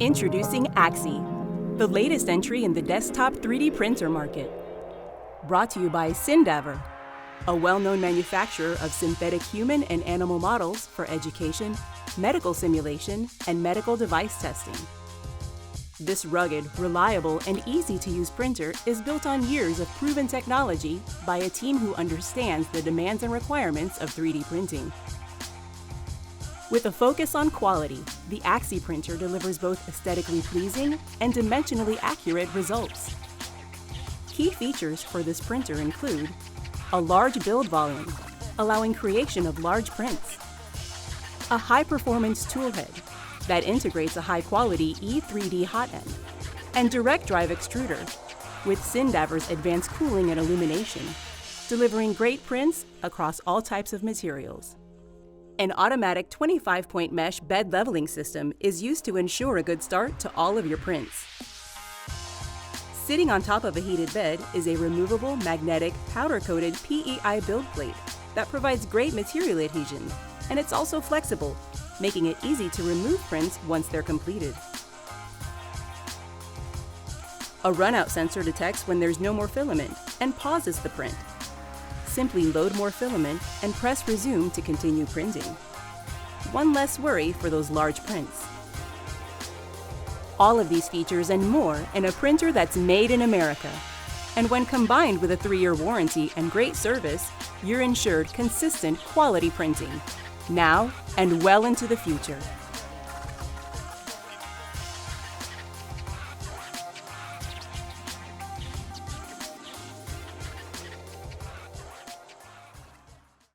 Introducing Axi, the latest entry in the desktop 3D printer market. Brought to you by SynDaver, a well-known manufacturer of synthetic human and animal models for education, medical simulation, and medical device testing. This rugged, reliable, and easy-to-use printer is built on years of proven technology by a team who understands the demands and requirements of 3D printing. With a focus on quality, the Axi printer delivers both aesthetically pleasing and dimensionally accurate results. Key features for this printer include a large build volume, allowing creation of large prints, a high-performance toolhead that integrates a high-quality E3D hot end, and direct drive extruder with SynDaver's advanced cooling and illumination, delivering great prints across all types of materials. An automatic 25-point mesh bed leveling system is used to ensure a good start to all of your prints. Sitting on top of a heated bed is a removable magnetic powder-coated PEI build plate that provides great material adhesion, and it's also flexible, making it easy to remove prints once they're completed. A runout sensor detects when there's no more filament and pauses the print. Simply load more filament and press resume to continue printing. One less worry for those large prints. All of these features and more in a printer that's made in America. And when combined with a 3-year warranty and great service, you're ensured consistent quality printing, now and well into the future.